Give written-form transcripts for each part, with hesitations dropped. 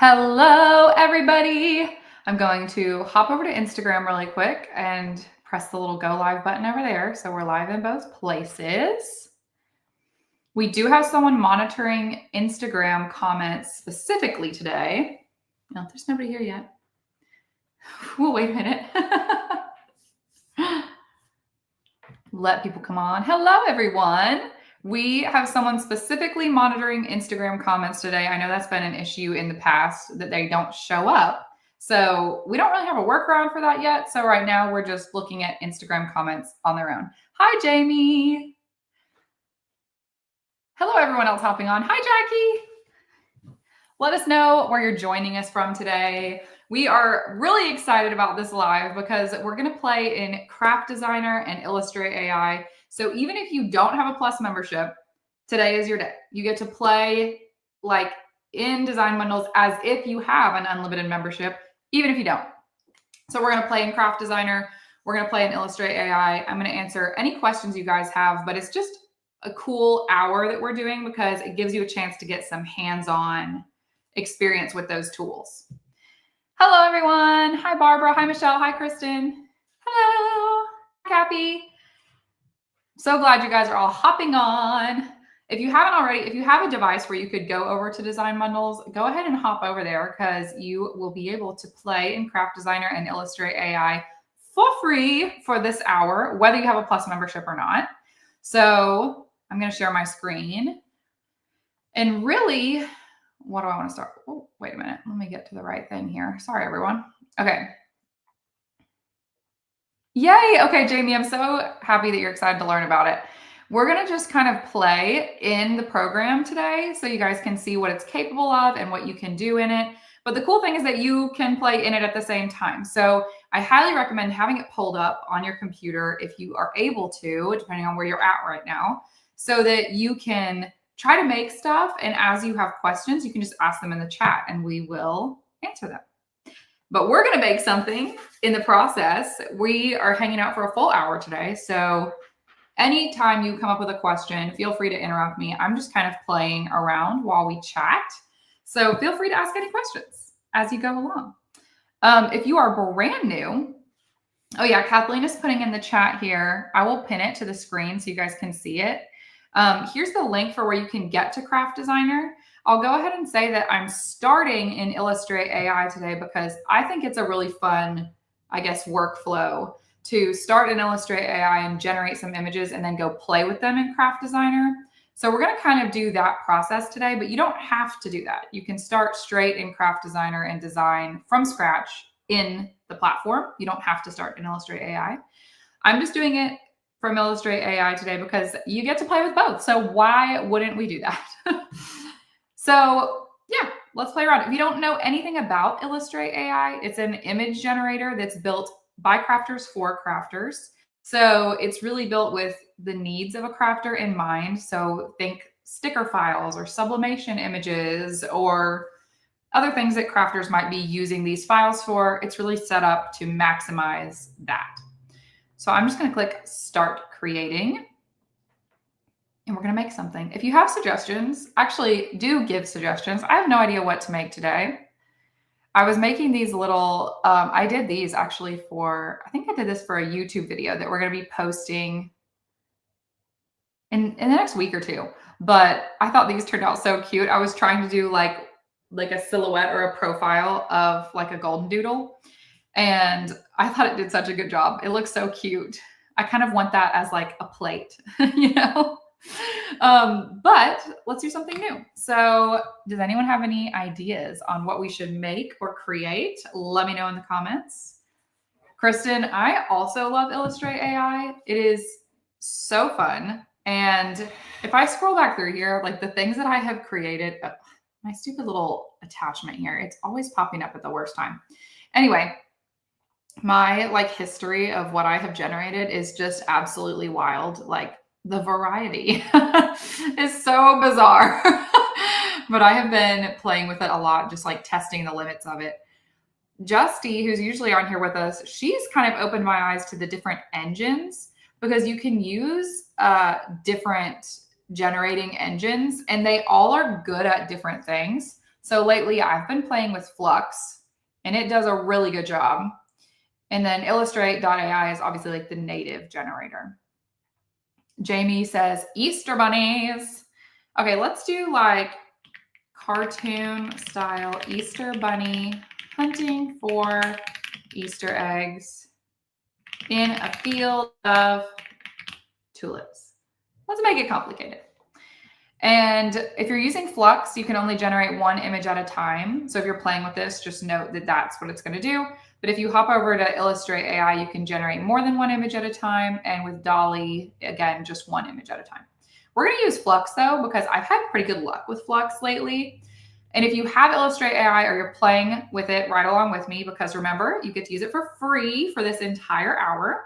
Hello, everybody. I'm going to hop over to Instagram really quick and press the little go live button over there. So we're live in both places. We do have someone monitoring Instagram comments specifically today. No, there's nobody here yet. We'll wait a minute. Let people come on. Hello, everyone. We have someone specifically monitoring Instagram comments today. I know that's been an issue in the past that they don't show up. So we don't really have a workaround for that yet. So right now we're just looking at Instagram comments on their own. Hi, Jamie. Hello, everyone else hopping on. Hi, Jackie. Let us know where you're joining us from today. We are really excited about this live because we're going to play in Craft Designer and Illustrate AI. So even if you don't have a Plus membership, today is your day. You get to play like in Design Bundles as if you have an unlimited membership, even if you don't. So we're going to play in Craft Designer. We're going to play in Illustrate AI. I'm going to answer any questions you guys have, but it's just a cool hour that we're doing because it gives you a chance to get some hands-on experience with those tools. Hello, everyone. Hi, Barbara. Hi, Michelle. Hi, Kristen. Hello, Cappy. So glad you guys are all hopping on. If you haven't already, if you have a device where you could go over to Design Bundles, go ahead and hop over there because you will be able to play in Craft Designer and Illustrate AI for free for this hour, whether you have a Plus membership or not. So I'm going to share my screen. And really, what do I want to start? Oh, wait a minute. Let me get to the right thing here. Sorry, everyone. Okay. Yay. Okay, Jamie, I'm so happy that you're excited to learn about it. We're going to just kind of play in the program today so you guys can see what it's capable of and what you can do in it. But the cool thing is that you can play in it at the same time. So I highly recommend having it pulled up on your computer if you are able to, depending on where you're at right now, so that you can try to make stuff. And as you have questions, you can just ask them in the chat and we will answer them. But we're going to make something in the process. We are hanging out for a full hour today. So anytime you come up with a question, feel free to interrupt me. I'm just kind of playing around while we chat. So feel free to ask any questions as you go along. If you are brand new, oh yeah, Kathleen is putting in the chat here. I will pin it to the screen so you guys can see it. Here's the link for where you can get to Craft Designer. I'll go ahead and say that I'm starting in Illustrate AI today because I think it's a really fun, I guess, workflow to start in Illustrate AI and generate some images and then go play with them in Craft Designer. So we're going to kind of do that process today, but you don't have to do that. You can start straight in Craft Designer and design from scratch in the platform. You don't have to start in Illustrate AI. I'm just doing it from Illustrate AI today because you get to play with both. So why wouldn't we do that? So yeah, let's play around. If you don't know anything about Illustrate AI, it's an image generator that's built by crafters for crafters. So it's really built with the needs of a crafter in mind. So think sticker files or sublimation images or other things that crafters might be using these files for. It's really set up to maximize that. So I'm just going to click Start Creating. And we're going to make something. If you have suggestions, actually do give suggestions. I have no idea what to make today. I was making these little, I did these actually for, I think I did this for a YouTube video that we're going to be posting in the next week or two. But I thought these turned out so cute. I was trying to do like a silhouette or a profile of like a golden doodle. And I thought it did such a good job. It looks so cute. I kind of want that as like a plate, you know? But let's do something new. So does anyone have any ideas on what we should make or create? Let me know in the comments. Kristen, I also love Illustrate AI. It is so fun. And if I scroll back through here, like the things that I have created, my stupid little attachment here, it's always popping up at the worst time. Anyway, my like history of what I have generated is just absolutely wild. Like the variety is so bizarre. But I have been playing with it a lot, just like testing the limits of it. Justy, who's usually on here with us, she's kind of opened my eyes to the different engines because you can use different generating engines and they all are good at different things. So lately I've been playing with Flux and it does a really good job. And then Illustrate.ai is obviously like the native generator. Jamie says Easter bunnies. Okay, let's do like cartoon style Easter bunny hunting for Easter eggs in a field of tulips. Let's make it complicated. And if you're using Flux, you can only generate one image at a time. So if you're playing with this, just note that that's what it's going to do. But if you hop over to Illustrate AI, you can generate more than one image at a time. And with DALL-E, again, just one image at a time. We're going to use Flux though, because I've had pretty good luck with Flux lately. And if you have Illustrate AI or you're playing with it right along with me, because remember, you get to use it for free for this entire hour,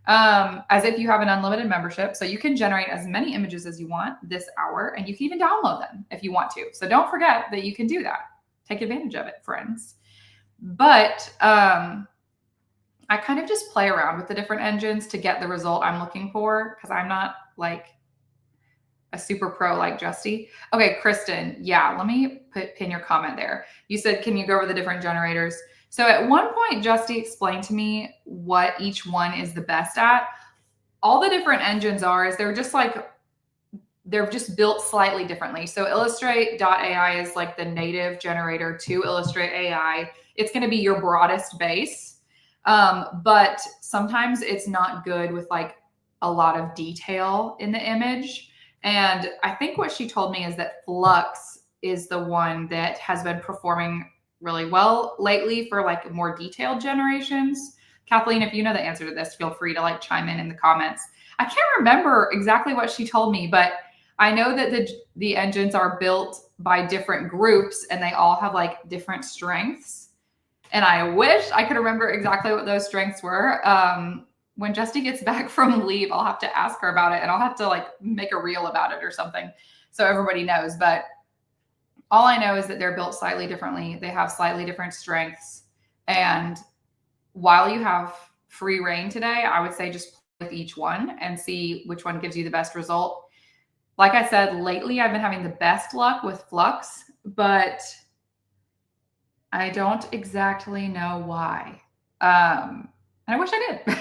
as if you have an unlimited membership. So you can generate as many images as you want this hour, and you can even download them if you want to. So don't forget that you can do that. Take advantage of it, friends. But I kind of just play around with the different engines to get the result I'm looking for, because I'm not like a super pro like Justy. Okay, Kristen, yeah, let me pin your comment there. You said, can you go over the different generators? So at one point, Justy explained to me what each one is the best at. All the different engines are is they're just built slightly differently. So Illustrate.ai is like the native generator to Illustrate AI. It's going to be your broadest base, but sometimes it's not good with like a lot of detail in the image. And I think what she told me is that Flux is the one that has been performing really well lately for like more detailed generations. Kathleen, if you know the answer to this, feel free to like chime in the comments. I can't remember exactly what she told me, but I know that the engines are built by different groups and they all have like different strengths. And I wish I could remember exactly what those strengths were. When Justy gets back from leave, I'll have to ask her about it and I'll have to like make a reel about it or something so everybody knows. But all I know is that they're built slightly differently. They have slightly different strengths. And while you have free reign today, I would say just play with each one and see which one gives you the best result. Like I said, lately I've been having the best luck with Flux, but I don't exactly know why. And I wish I did,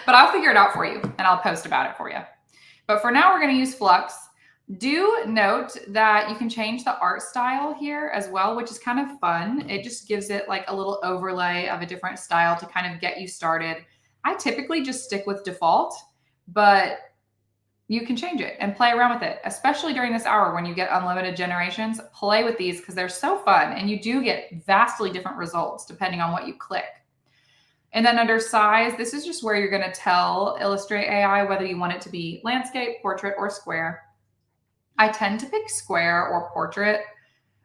but I'll figure it out for you and I'll post about it for you. But for now, we're going to use Flux. Do note that you can change the art style here as well, which is kind of fun. It just gives it like a little overlay of a different style to kind of get you started. I typically just stick with default, but you can change it and play around with it, especially during this hour when you get unlimited generations. Play with these because they're so fun and you do get vastly different results depending on what you click. And then under size, this is just where you're going to tell Illustrate AI whether you want it to be landscape, portrait, or square. I tend to pick square or portrait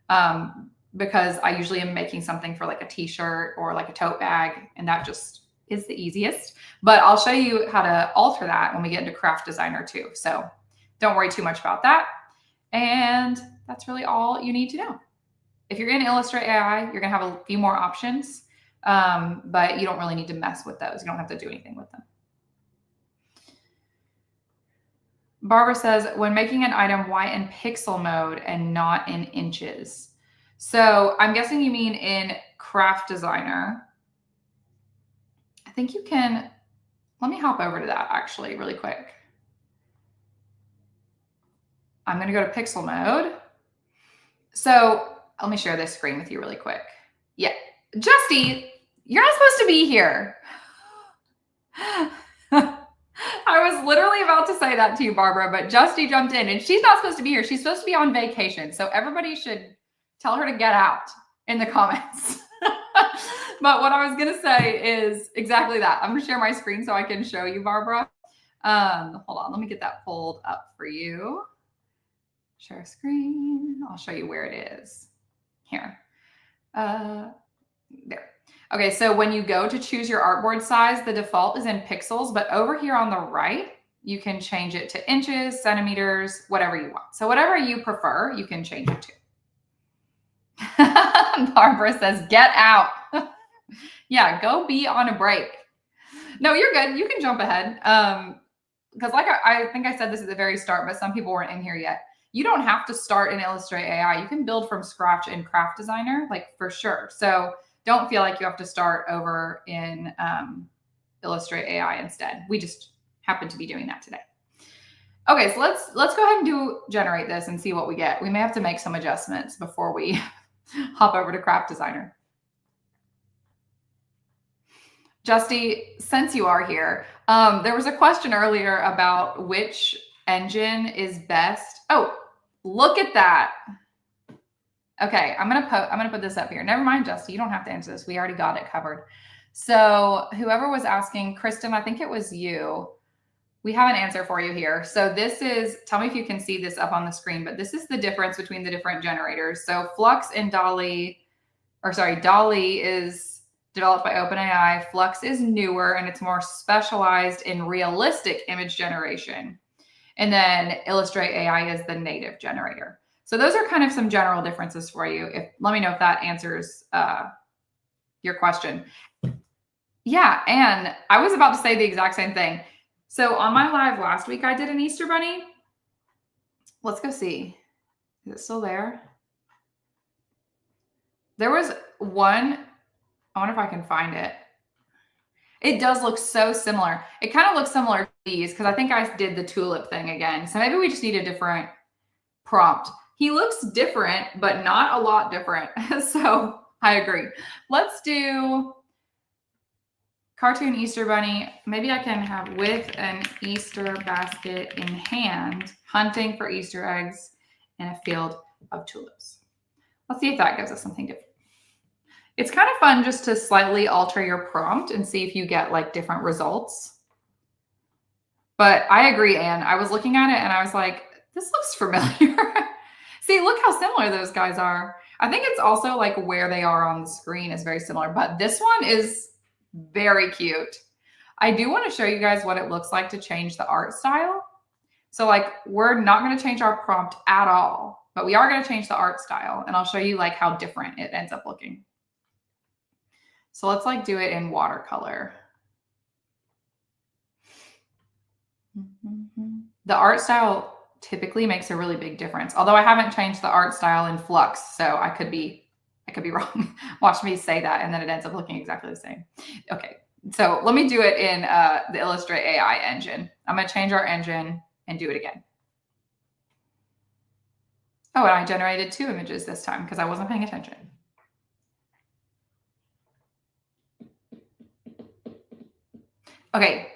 because I usually am making something for like a t-shirt or like a tote bag, and that just is the easiest. But I'll show you how to alter that when we get into Craft Designer too. So don't worry too much about that. And that's really all you need to know. If you're in Illustrate AI, you're going to have a few more options. But you don't really need to mess with those. You don't have to do anything with them. Barbara says, when making an item, why in pixel mode and not in inches? So I'm guessing you mean in Craft Designer. I think you can, let me hop over to that actually really quick. I'm going to go to pixel mode. So let me share this screen with you really quick. Yeah. Justy, you're not supposed to be here. I was literally about to say that to you, Barbara, but Justy jumped in and she's not supposed to be here. She's supposed to be on vacation. So everybody should tell her to get out in the comments. But what I was going to say is exactly that. I'm going to share my screen so I can show you, Barbara. Hold on. Let me get that pulled up for you. Share screen. I'll show you where it is. Here. There. Okay, so when you go to choose your artboard size, the default is in pixels, but over here on the right, you can change it to inches, centimeters, whatever you want. So whatever you prefer, you can change it to. Barbara says, get out. Yeah, go be on a break. No, you're good. You can jump ahead. Because like I think I said this at the very start, but some people weren't in here yet. you don't have to start in Illustrate AI. You can build from scratch in Craft Designer, like for sure. So don't feel like you have to start over in Illustrate AI instead. We just happen to be doing that today. Okay, so let's go ahead and generate this and see what we get. We may have to make some adjustments before we hop over to Craft Designer. Justy, since you are here, there was a question earlier about which engine is best. Oh, look at that. Okay, I'm gonna put this up here. Never mind, Justy, you don't have to answer this. We already got it covered. So whoever was asking, Kristen, I think it was you. We have an answer for you here. So this is, tell me if you can see this up on the screen, but this is the difference between the different generators. So Flux and DALL-E is developed by OpenAI. Flux is newer and it's more specialized in realistic image generation. And then Illustrate AI is the native generator. So those are kind of some general differences for you. Let me know if that answers your question. Yeah, and I was about to say the exact same thing. So on my live last week, I did an Easter bunny. Let's go see. Is it still there? There was one. I wonder if I can find it. It does look so similar. It kind of looks similar to these because I think I did the tulip thing again. So maybe we just need a different prompt. He looks different, but not a lot different. So I agree. Let's do cartoon Easter bunny. Maybe I can have with an Easter basket in hand, hunting for Easter eggs in a field of tulips. Let's see if that gives us something different. It's kind of fun just to slightly alter your prompt and see if you get like different results. But I agree, Anne. I was looking at it and I was like, this looks familiar. See, look how similar those guys are. I think it's also like where they are on the screen is very similar, but this one is very cute. I do want to show you guys what it looks like to change the art style. So like we're not going to change our prompt at all, but we are going to change the art style and I'll show you like how different it ends up looking. So let's like do it in watercolor. The art style typically makes a really big difference. Although I haven't changed the art style in Flux, so I could be wrong. Watch me say that and then it ends up looking exactly the same. Okay, so let me do it in the Illustrate AI engine. I'm going to change our engine and do it again. Oh, and I generated 2 images this time because I wasn't paying attention. Okay,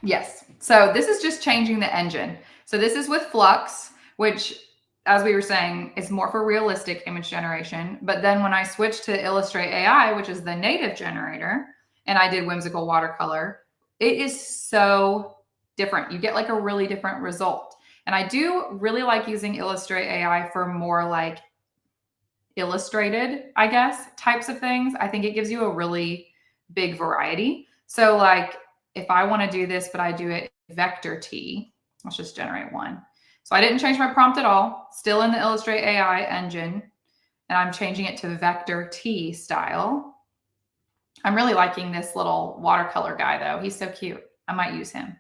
yes. So this is just changing the engine. So this is with Flux, which, as we were saying, is more for realistic image generation. But then when I switched to Illustrate AI, which is the native generator, and I did whimsical watercolor, it is so different. You get like a really different result. And I do really like using Illustrate AI for more like illustrated, I guess, types of things. I think it gives you a really big variety. So like if I want to do this, but I do it vector T, let's just generate one. So I didn't change my prompt at all, still in the Illustrate AI engine, and I'm changing it to vector T style. I'm really liking this little watercolor guy though. He's so cute. I might use him.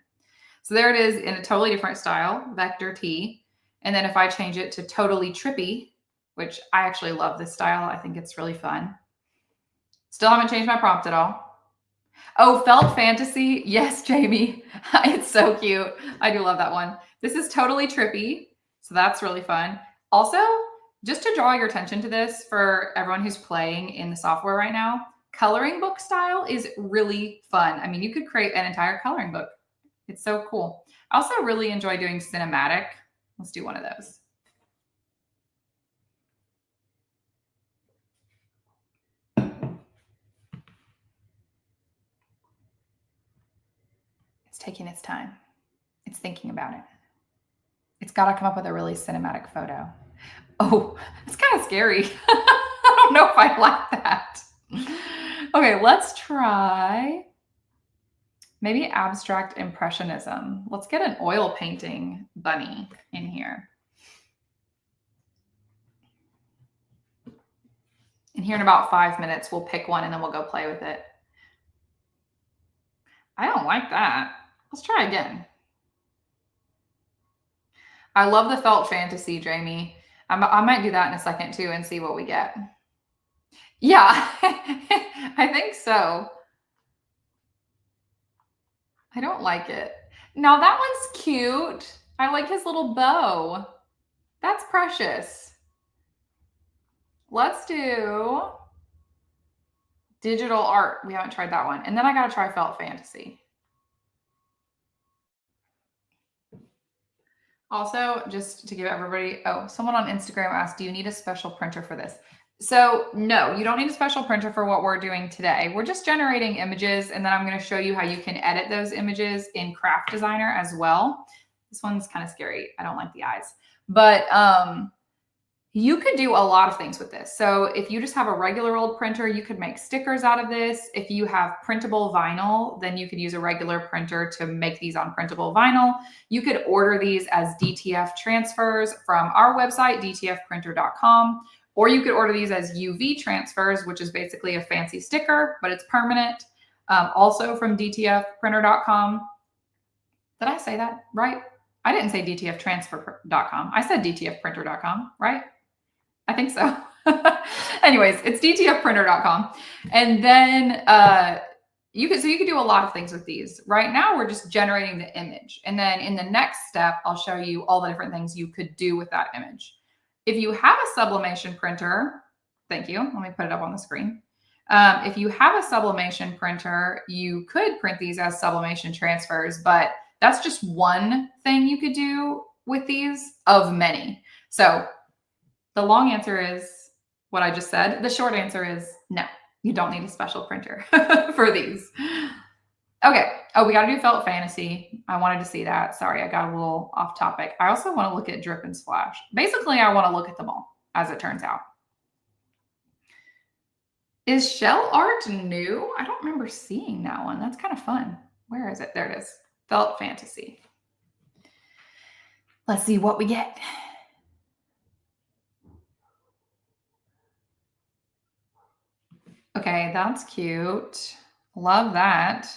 So there it is in a totally different style, vector T. And then if I change it to totally trippy, which I actually love this style. I think it's really fun. Still haven't changed my prompt at all. Oh, Felt Fantasy. Yes, Jamie. It's so cute. I do love that one. This is totally trippy. So that's really fun. Also, just to draw your attention to this for everyone who's playing in the software right now, coloring book style is really fun. I mean, you could create an entire coloring book. It's so cool. I also really enjoy doing cinematic. Let's do one of those. It's taking its time. It's thinking about it. It's got to come up with a really cinematic photo. Oh, it's kind of scary. I don't know if I like that. Okay, let's try maybe abstract impressionism. Let's get an oil painting bunny in here. And here in about 5 minutes, we'll pick one and then we'll go play with it. I don't like that. Let's try again. I love the felt fantasy, Jamie. I might do that in a second too and see what we get. Yeah, I think so. I don't like it. Now that one's cute. I like his little bow. That's precious. Let's do digital art. We haven't tried that one. And then I got to try felt fantasy. Also, just to give everybody, someone on Instagram asked, do you need a special printer for this? So no, you don't need a special printer for what we're doing today. We're just generating images, and then I'm going to show you how you can edit those images in Craft Designer as well. This one's kind of scary. I don't like the eyes, but you could do a lot of things with this. So if you just have a regular old printer, you could make stickers out of this. If you have printable vinyl, then you could use a regular printer to make these on printable vinyl. You could order these as DTF transfers from our website, dtfprinter.com, or you could order these as UV transfers, which is basically a fancy sticker, but it's permanent, also from dtfprinter.com. Did I say that right? I didn't say dtftransfer.com. I said dtfprinter.com, right? I think so. Anyways, it's dtfprinter.com. And then you could do a lot of things with these. Right now, we're just generating the image. And then in the next step, I'll show you all the different things you could do with that image. If you have a sublimation printer, thank you. Let me put it up on the screen. If you have a sublimation printer, you could print these as sublimation transfers, but that's just one thing you could do with these of many. So the long answer is what I just said. The short answer is no, you don't need a special printer for these. Okay. Oh, we got to do felt fantasy. I wanted to see that. Sorry, I got a little off topic. I also want to look at drip and splash. Basically, I want to look at them all, as it turns out. Is shell art new? I don't remember seeing that one. That's kind of fun. Where is it? There it is. Felt fantasy. Let's see what we get. Okay, that's cute. Love that.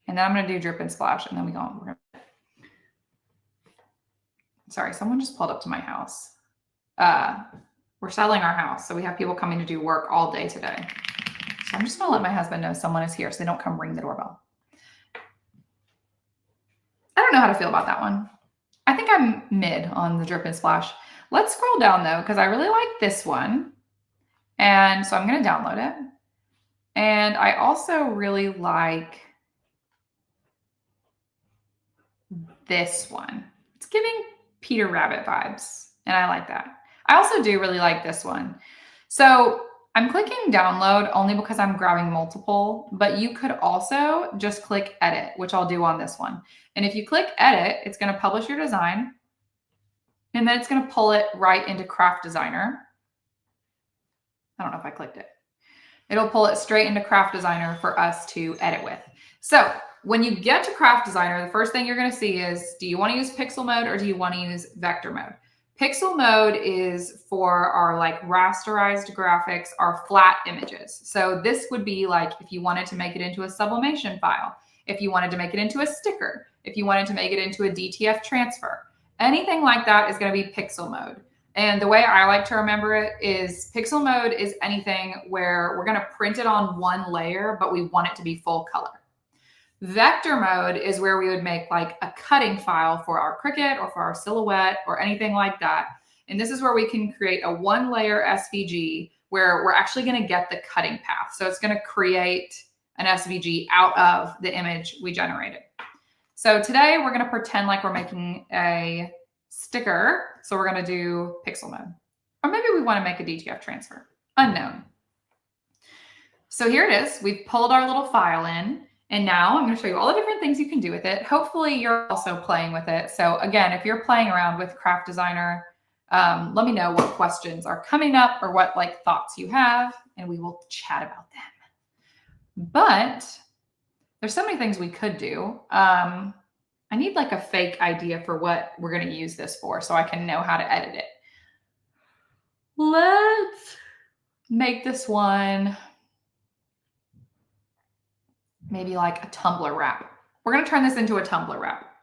And then I'm going to do drip and splash, and then we go on. Sorry, someone just pulled up to my house. We're selling our house, so we have people coming to do work all day today. So I'm just going to let my husband know someone is here so they don't come ring the doorbell. I don't know how to feel about that one. I think I'm mid on the drip and splash. Let's scroll down though, because I really like this one. And so I'm going to download it. And I also really like this one. It's giving Peter Rabbit vibes, and I like that. I also do really like this one. So I'm clicking download only because I'm grabbing multiple, but you could also just click edit, which I'll do on this one. And if you click edit, it's going to publish your design, and then it's going to pull it right into Craft Designer. I don't know if I clicked it. It'll pull it straight into Craft Designer for us to edit with. So when you get to Craft Designer, the first thing you're going to see is, do you want to use pixel mode or do you want to use vector mode? Pixel mode is for our like rasterized graphics, our flat images. So this would be like if you wanted to make it into a sublimation file, if you wanted to make it into a sticker, if you wanted to make it into a DTF transfer, anything like that is going to be pixel mode. And the way I like to remember it is pixel mode is anything where we're going to print it on one layer, but we want it to be full color. Vector mode is where we would make like a cutting file for our Cricut or for our silhouette or anything like that. And this is where we can create a one layer SVG where we're actually going to get the cutting path. So it's going to create an SVG out of the image we generated. So today we're going to pretend like we're making a sticker. So we're going to do pixel mode. Or maybe we want to make a DTF transfer. Unknown. So here it is. We've pulled our little file in. And now I'm going to show you all the different things you can do with it. Hopefully you're also playing with it. So again, if you're playing around with Craft Designer, let me know what questions are coming up or what like thoughts you have, and we will chat about them. But there's so many things we could do. I need like a fake idea for what we're going to use this for so I can know how to edit it. Let's make this one maybe like a tumbler wrap. We're going to turn this into a tumbler wrap.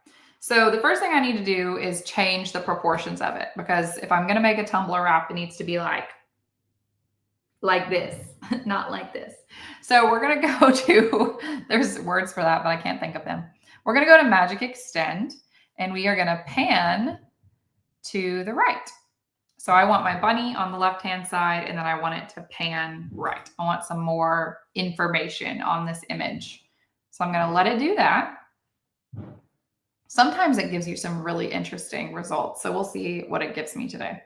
So the first thing I need to do is change the proportions of it, because if I'm going to make a tumbler wrap, it needs to be like this, not like this. So we're going to go to, there's words for that, but I can't think of them. We're going to go to Magic Extend, and we are going to pan to the right. So I want my bunny on the left-hand side, and then I want it to pan right. I want some more information on this image. So I'm going to let it do that. Sometimes it gives you some really interesting results. So we'll see what it gives me today.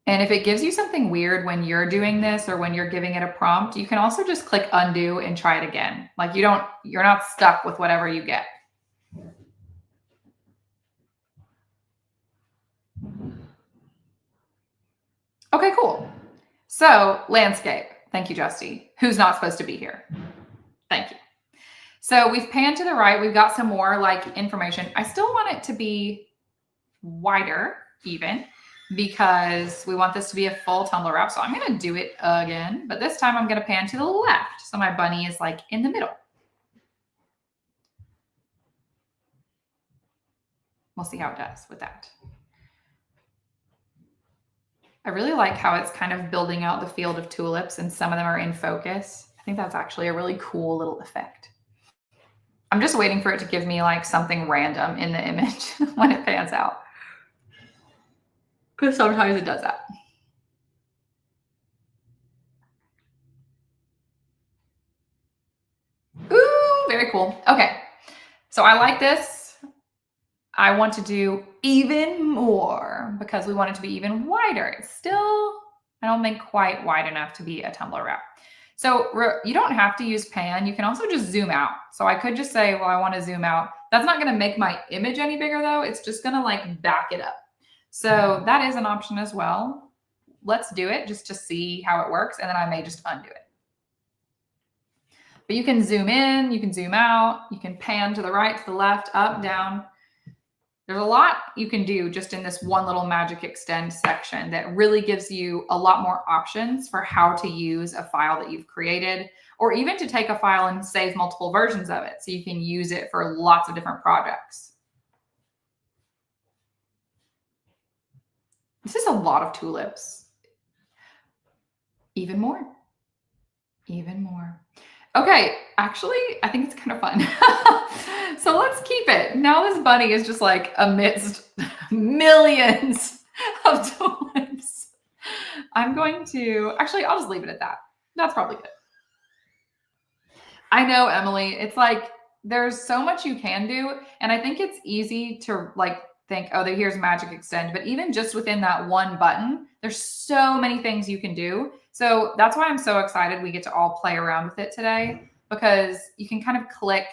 And if it gives you something weird when you're doing this or when you're giving it a prompt, you can also just click undo and try it again. Like you're not stuck with whatever you get. Okay, cool. So landscape. Thank you, Justy. Who's not supposed to be here? Thank you. So we've panned to the right. We've got some more like information. I still want it to be wider even, because we want this to be a full tumbler wrap. So I'm going to do it again, but this time I'm going to pan to the left. So my bunny is like in the middle. We'll see how it does with that. I really like how it's kind of building out the field of tulips and some of them are in focus. I think that's actually a really cool little effect. I'm just waiting for it to give me like something random in the image when it pans out, because sometimes it does that. Ooh, very cool. Okay, so I like this. I want to do even more because we want it to be even wider. It's still, I don't think, quite wide enough to be a tumbler wrap. So you don't have to use pan. You can also just zoom out. So I could just say, well, I want to zoom out. That's not going to make my image any bigger though. It's just going to like back it up. So that is an option as well. Let's do it just to see how it works. And then I may just undo it. But you can zoom in, you can zoom out, you can pan to the right, to the left, up, down. There's a lot you can do just in this one little Magic Extend section that really gives you a lot more options for how to use a file that you've created, or even to take a file and save multiple versions of it so you can use it for lots of different projects. This is a lot of tulips. Even more. Even more. Okay, actually, I think it's kind of fun. So let's keep it. Now this bunny is just like amidst millions of tulips. I'm going to, actually, I'll just leave it at that. That's probably good. I know, Emily, it's like there's so much you can do. And I think it's easy to like think, oh, here's Magic Extend. But even just within that one button, there's so many things you can do. So that's why I'm so excited we get to all play around with it today, because you can kind of click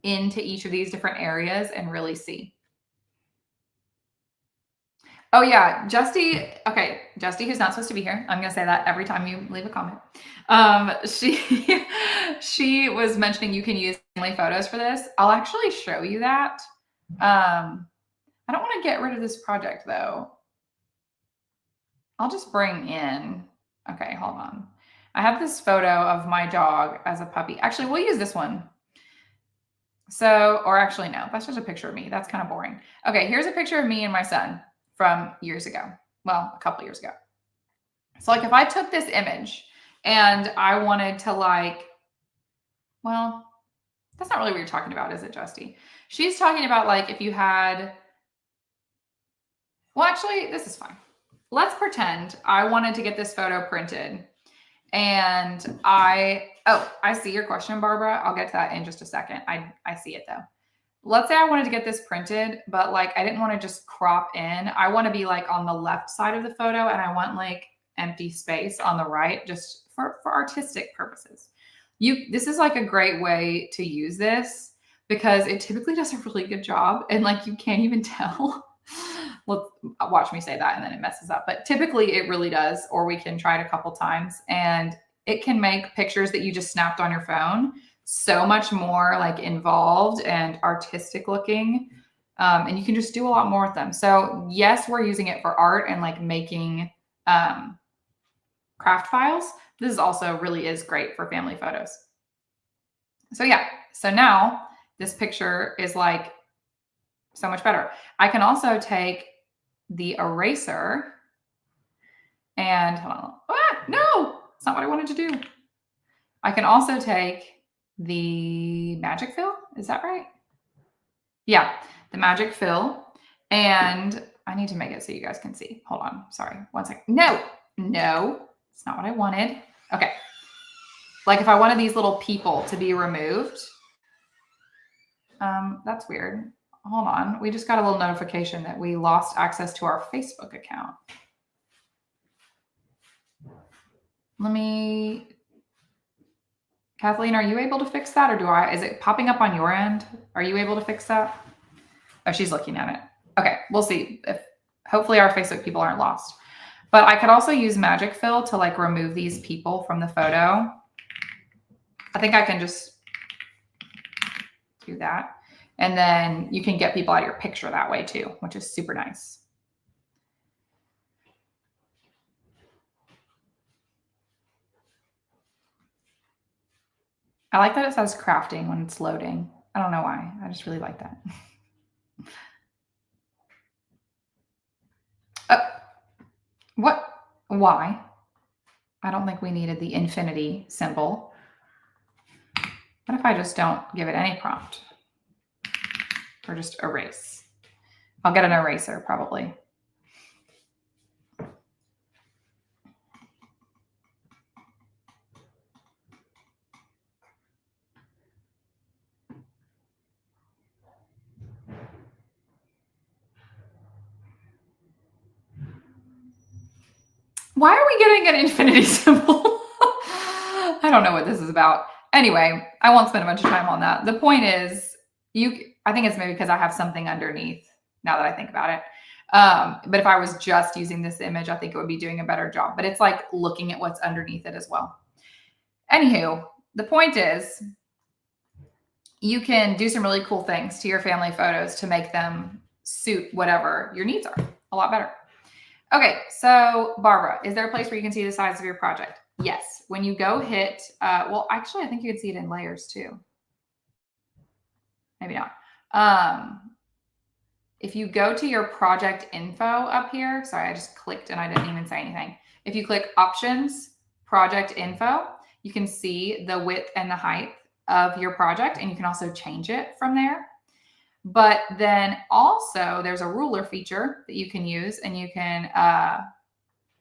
into each of these different areas and really see. Oh yeah, Justy. Okay, Justy, who's not supposed to be here. I'm gonna say that every time you leave a comment. She was mentioning you can use family photos for this. I'll actually show you that. I don't want to get rid of this project though. I'll just bring in. Okay, hold on. I have this photo of my dog as a puppy. Actually, we'll use this one. So, or actually, no, that's just a picture of me. That's kind of boring. Okay, here's a picture of me and my son from years ago. Well, a couple years ago. So like if I took this image and I wanted to like, well, that's not really what you're talking about, is it, Justy? She's talking about like if you had, well, actually, this is fine. Let's pretend I wanted to get this photo printed and I see your question, Barbara. I'll get to that in just a second. I see it though. Let's say I wanted to get this printed, but like I didn't want to just crop in. I want to be like on the left side of the photo and I want like empty space on the right, just for artistic purposes. This is like a great way to use this because it typically does a really good job and like you can't even tell. Well, watch me say that and then it messes up. But typically it really does, or we can try it a couple times and it can make pictures that you just snapped on your phone so much more like involved and artistic looking. And you can just do a lot more with them. So yes, we're using it for art and like making craft files. This is also really is great for family photos. So yeah, so now this picture is like so much better. I can also take the eraser and hold on. No, it's not what I wanted to do. I can also take the magic fill. Is that right? Yeah, the magic fill. And I need to make it so you guys can see. Hold on. Sorry. One second. No, it's not what I wanted. Okay. Like if I wanted these little people to be removed. That's weird. Hold on. We just got a little notification that we lost access to our Facebook account. Let me, Kathleen, are you able to fix that or is it popping up on your end? Are you able to fix that? Oh, she's looking at it. Okay, we'll see if hopefully our Facebook people aren't lost. But I could also use Magic Fill to like remove these people from the photo. I think I can just do that. And then you can get people out of your picture that way too, which is super nice. I like that it says crafting when it's loading. I don't know why. I just really like that. What? Why? I don't think we needed the infinity symbol. What if I just don't give it any prompt? Or just erase? I'll get an eraser probably. Why are we getting an infinity symbol? I don't know what this is about. Anyway, I won't spend a bunch of time on that. The point is, I think it's maybe because I have something underneath now that I think about it. But if I was just using this image, I think it would be doing a better job. But it's like looking at what's underneath it as well. Anywho, the point is, you can do some really cool things to your family photos to make them suit whatever your needs are a lot better. Okay, so Barbara, is there a place where you can see the size of your project? Yes. When you go hit, well, actually, I think you can see it in layers too. Maybe not. If you go to your project info up here, sorry, I just clicked and I didn't even say anything. If you click options, project info, you can see the width and the height of your project, and you can also change it from there. But then also there's a ruler feature that you can use, and you can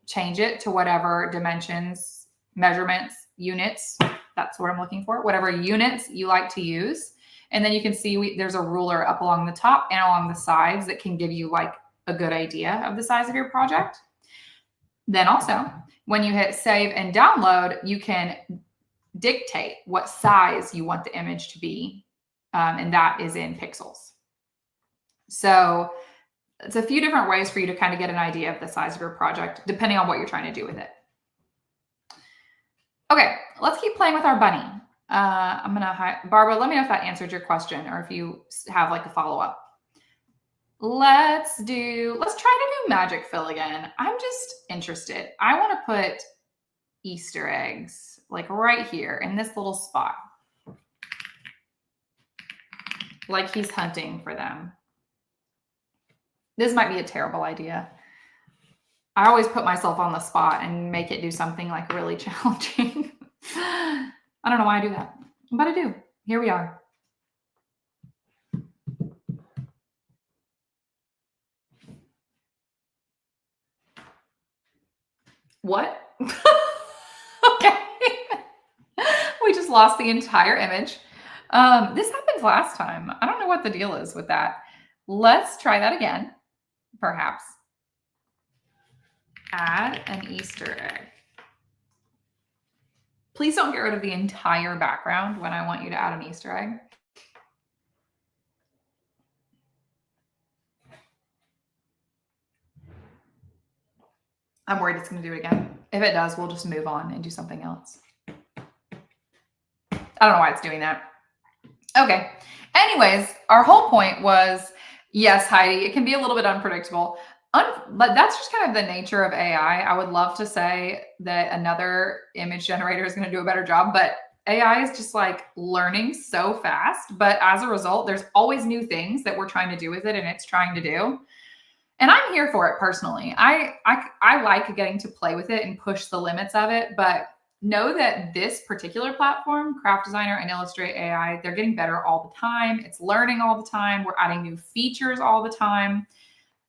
change it to whatever dimensions, measurements, units, that's what I'm looking for, whatever units you like to use. And then you can see there's a ruler up along the top and along the sides that can give you like a good idea of the size of your project. Then also, when you hit save and download, you can dictate what size you want the image to be, and that is in pixels. So it's a few different ways for you to kind of get an idea of the size of your project, depending on what you're trying to do with it. Okay, let's keep playing with our bunny. I'm gonna Barbara, let me know if that answered your question or if you have like a follow-up. Let's try to do magic fill again. I'm just interested. I want to put Easter eggs like right here in this little spot. Like he's hunting for them. This might be a terrible idea. I always put myself on the spot and make it do something like really challenging. I don't know why I do that, but I do. Here we are. What? Okay. We just lost the entire image. This happened last time. I don't know what the deal is with that. Let's try that again, perhaps. Add an Easter egg. Please don't get rid of the entire background when I want you to add an Easter egg. I'm worried it's going to do it again. If it does, we'll just move on and do something else. I don't know why it's doing that. Okay. Anyways, our whole point was, yes, Heidi, it can be a little bit unpredictable. But that's just kind of the nature of AI. I would love to say that another image generator is going to do a better job, but AI is just like learning so fast, but as a result, there's always new things that we're trying to do with it and it's trying to do. And I'm here for it personally. I like getting to play with it and push the limits of it, but know that this particular platform, Craft Designer and Illustrate AI, they're getting better all the time. It's learning all the time. We're adding new features all the time.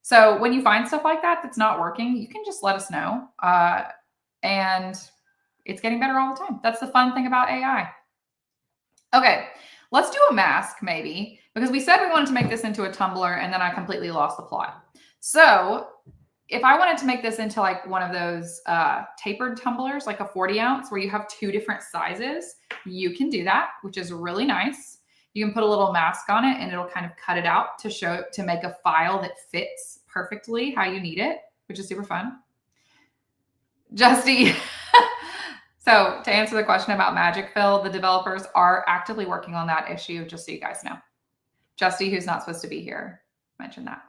So when you find stuff like that that's not working, you can just let us know. And it's getting better all the time. That's the fun thing about AI. Okay, let's do a mask maybe, because we said we wanted to make this into a tumbler and then I completely lost the plot. So if I wanted to make this into like one of those tapered tumblers, like a 40 ounce where you have two different sizes, you can do that, which is really nice. You can put a little mask on it and it'll kind of cut it out to make a file that fits perfectly how you need it, which is super fun. Justy. So to answer the question about Magic Fill, the developers are actively working on that issue, just so you guys know. Justy, who's not supposed to be here, mentioned that.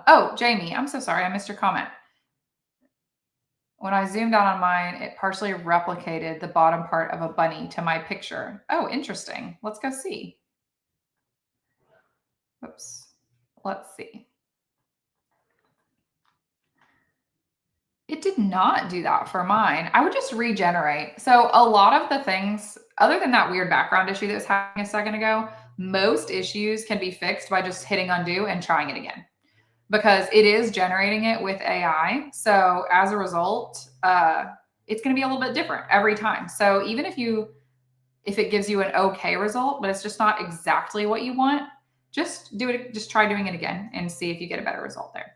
Oh, Jamie, I'm so sorry. I missed your comment. When I zoomed out on mine, it partially replicated the bottom part of a bunny to my picture. Oh, interesting. Let's go see. Oops. Let's see. It did not do that for mine. I would just regenerate. So a lot of the things, other than that weird background issue that was happening a second ago, most issues can be fixed by just hitting undo and trying it again, because it is generating it with AI. So as a result, it's going to be a little bit different every time. So even if it gives you an okay result, but it's just not exactly what you want, just do it. Just try doing it again and see if you get a better result there.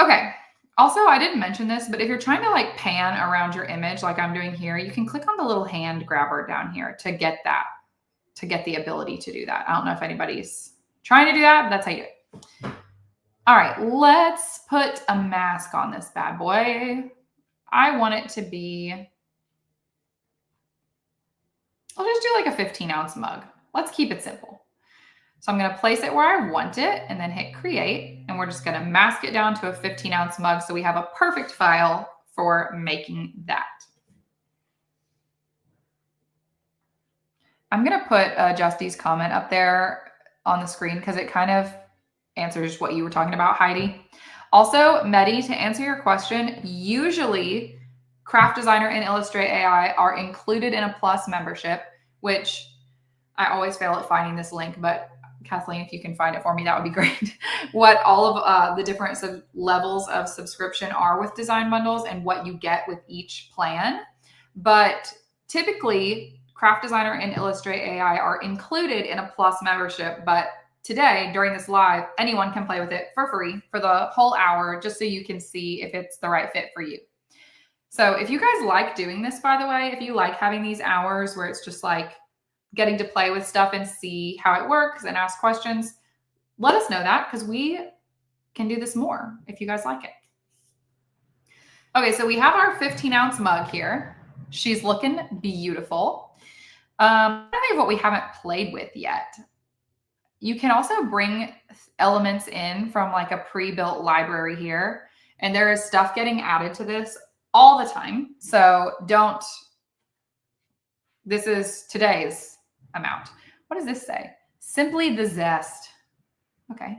Okay. Also, I didn't mention this, but if you're trying to like pan around your image like I'm doing here, you can click on the little hand grabber down here to get the ability to do that. I don't know if anybody's trying to do that, but that's how you do it. All right, let's put a mask on this bad boy. I want it to be, I'll just do like a 15 ounce mug. Let's keep it simple. So I'm going to place it where I want it and then hit create. And we're just going to mask it down to a 15 ounce mug so we have a perfect file for making that. I'm going to put Justy's comment up there on the screen because it kind of answers what you were talking about, Heidi. Also, Medi, to answer your question, usually Craft Designer and Illustrate AI are included in a Plus membership, which I always fail at finding this link, but Kathleen, if you can find it for me, that would be great. What all of the different levels of subscription are with design bundles and what you get with each plan. But typically, Craft Designer and Illustrate AI are included in a Plus membership. But today, during this live, anyone can play with it for free for the whole hour, just so you can see if it's the right fit for you. So if you guys like doing this, by the way, if you like having these hours where it's just like getting to play with stuff and see how it works and ask questions, let us know that, because we can do this more if you guys like it. Okay, so we have our 15 ounce mug here. She's looking beautiful. I think of what we haven't played with yet. You can also bring elements in from like a pre-built library here, and there is stuff getting added to this all the time. So this is today's amount. What does this say? Simply the zest. Okay.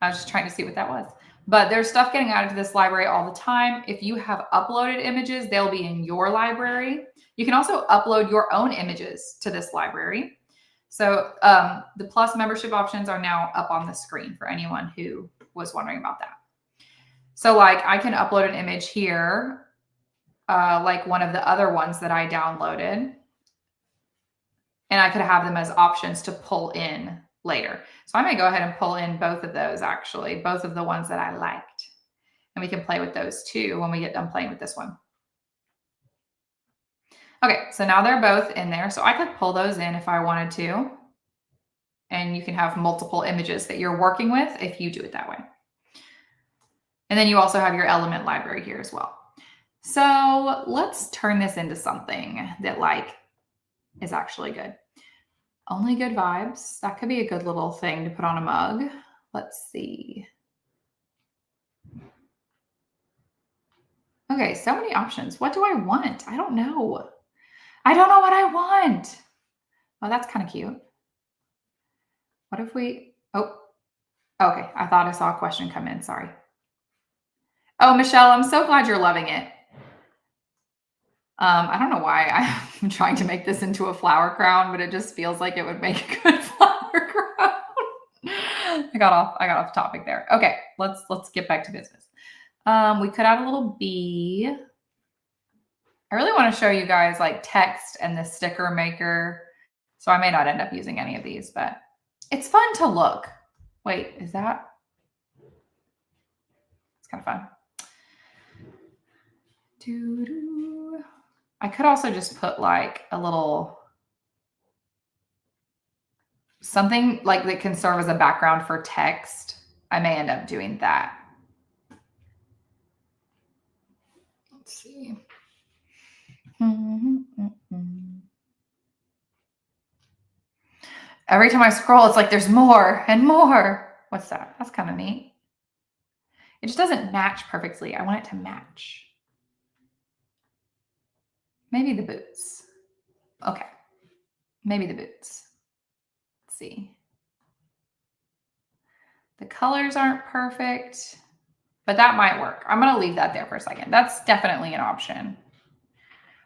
I was just trying to see what that was. But there's stuff getting added to this library all the time. If you have uploaded images, they'll be in your library. You can also upload your own images to this library. So the Plus membership options are now up on the screen for anyone who was wondering about that. So like I can upload an image here, like one of the other ones that I downloaded. And I could have them as options to pull in later. So I may go ahead and pull in both of those, actually, both of the ones that I liked. And we can play with those too when we get done playing with this one. Okay, so now they're both in there. So I could pull those in if I wanted to. And you can have multiple images that you're working with if you do it that way. And then you also have your element library here as well. So let's turn this into something that like is actually good. Only good vibes. That could be a good little thing to put on a mug. Let's see. Okay, so many options. What do I want? I don't know. I don't know what I want. Oh, that's kind of cute. What if we, oh, okay. I thought I saw a question come in. Sorry. Oh, Michelle, I'm so glad you're loving it. I don't know why I'm trying to make this into a flower crown, but it just feels like it would make a good flower crown. I got off topic there. Okay, let's get back to business. We could add a little bee. I really want to show you guys like text and the sticker maker. So I may not end up using any of these, but it's fun to look. Wait, is that? It's kind of fun. Doo-doo. I could also just put like a little something like that can serve as a background for text. I may end up doing that. Let's see. Every time I scroll, it's like there's more and more. What's that? That's kind of neat. It just doesn't match perfectly. I want it to match. Maybe the boots. Okay. Maybe the boots. Let's see. The colors aren't perfect, but that might work. I'm going to leave that there for a second. That's definitely an option.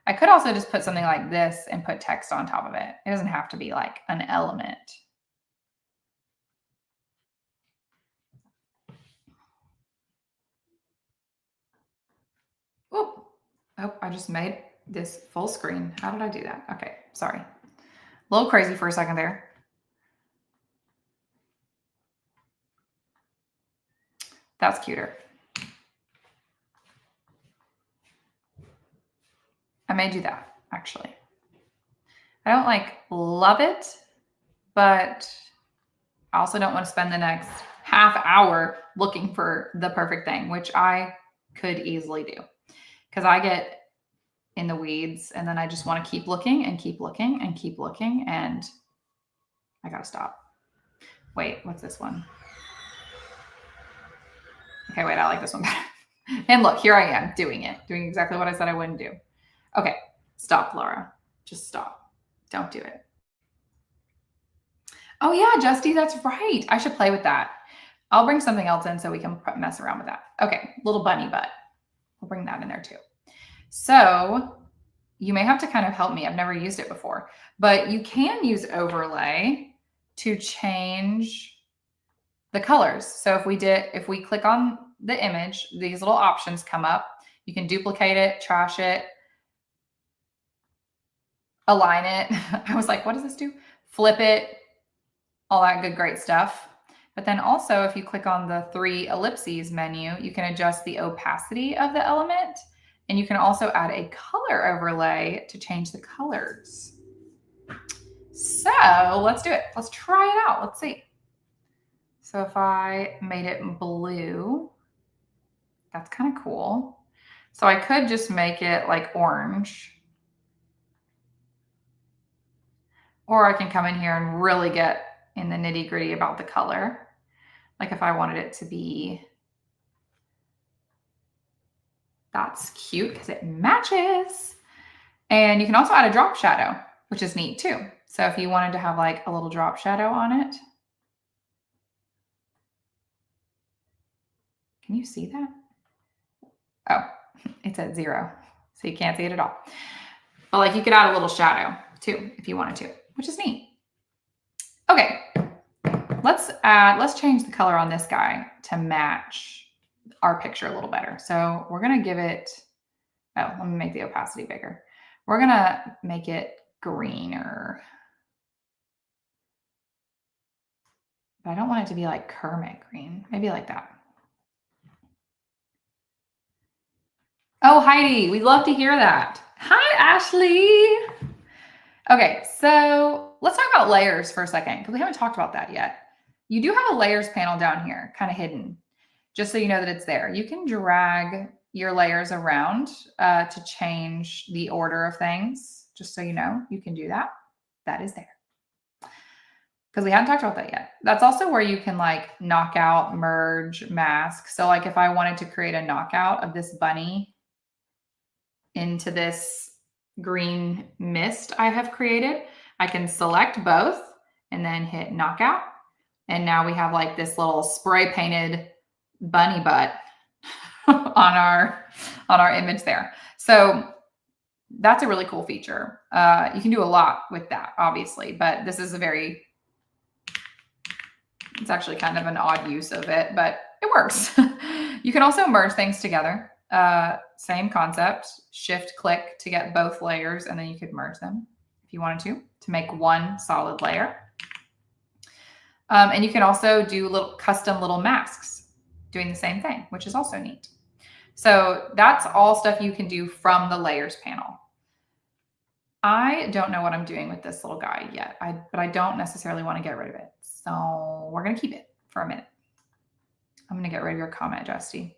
I could also just put something like this and put text on top of it. It doesn't have to be like an element. Oh, I just made this full screen. How did I do that? Okay, sorry. A little crazy for a second there. That's cuter. I may do that, actually. I don't like love it, but I also don't want to spend the next half hour looking for the perfect thing, which I could easily do because I get in the weeds and then I just want to keep looking and keep looking and keep looking and I got to stop. Wait, what's this one? Okay, wait, I like this one better. And look, here I am doing exactly what I said I wouldn't do. Okay, stop, Laura. Just stop. Don't do it. Oh yeah, Justy, that's right. I should play with that. I'll bring something else in so we can mess around with that. Okay, little bunny butt. We'll bring that in there too. So you may have to kind of help me. I've never used it before, but you can use overlay to change the colors. So if we click on the image, these little options come up. You can duplicate it, trash it, align it. I was like, what does this do? Flip it, all that good, great stuff. But then also if you click on the 3 ellipses menu, you can adjust the opacity of the element. And you can also add a color overlay to change the colors. So let's do it. Let's try it out. Let's see. So if I made it blue, that's kind of cool. So I could just make it like orange. Or I can come in here and really get in the nitty gritty about the color. Like if I wanted it to be, that's cute because it matches. And you can also add a drop shadow, which is neat too. So if you wanted to have like a little drop shadow on it, can you see that? Oh, it's at 0. So you can't see it at all. But like you could add a little shadow too, if you wanted to, which is neat. Okay, let's change the color on this guy to match our picture a little better. So we're gonna give it, oh, let me make the opacity bigger. We're gonna make it greener. But I don't want it to be like Kermit green, maybe like that. Oh, Heidi, we'd love to hear that. Hi, Ashley. Okay, so let's talk about layers for a second because we haven't talked about that yet. You do have a layers panel down here, kind of hidden, just so you know that it's there. You can drag your layers around to change the order of things, just so you know, you can do that. That is there. Because we hadn't talked about that yet. That's also where you can like knock out, merge, mask. So like if I wanted to create a knockout of this bunny into this green mist I have created. I can select both and then hit knockout. And now we have like this little spray painted bunny butt on our image there. So that's a really cool feature. You can do a lot with that, obviously, but this is it's actually kind of an odd use of it, but it works. You can also merge things together. Same concept, shift click to get both layers, and then you could merge them if you wanted to make one solid layer. And you can also do custom little masks doing the same thing, which is also neat. So that's all stuff you can do from the layers panel. I don't know what I'm doing with this little guy yet, but I don't necessarily want to get rid of it. So we're going to keep it for a minute. I'm going to get rid of your comment, Justy.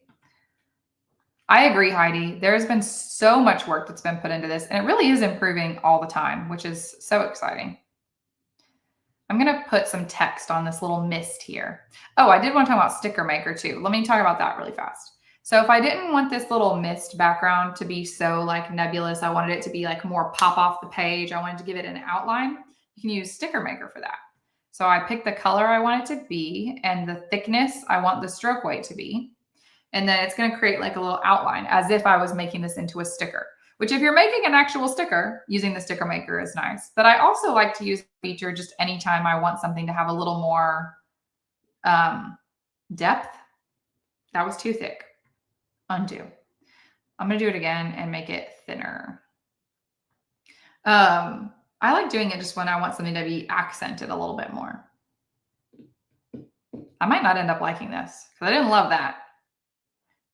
I agree, Heidi. There's been so much work that's been put into this, and it really is improving all the time, which is so exciting. I'm going to put some text on this little mist here. Oh, I did want to talk about Sticker Maker too. Let me talk about that really fast. So if I didn't want this little mist background to be so like nebulous, I wanted it to be like more pop off the page. I wanted to give it an outline. You can use Sticker Maker for that. So I pick the color I want it to be and the thickness I want the stroke weight to be. And then it's going to create like a little outline as if I was making this into a sticker, which if you're making an actual sticker, using the Sticker Maker is nice. But I also like to use the feature just anytime I want something to have a little more depth. That was too thick. Undo. I'm going to do it again and make it thinner. I like doing it just when I want something to be accented a little bit more. I might not end up liking this because I didn't love that.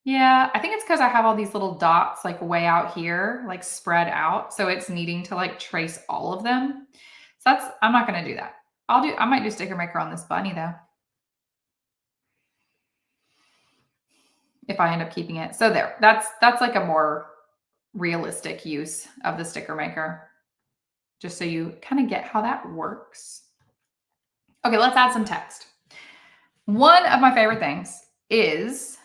Yeah, I think it's because I have all these little dots like way out here, like spread out. So it's needing to like trace all of them. So I'm not going to do that. I might do Sticker Maker on this bunny though. If I end up keeping it. So there, that's like a more realistic use of the Sticker Maker. Just so you kind of get how that works. Okay, let's add some text. One of my favorite things is,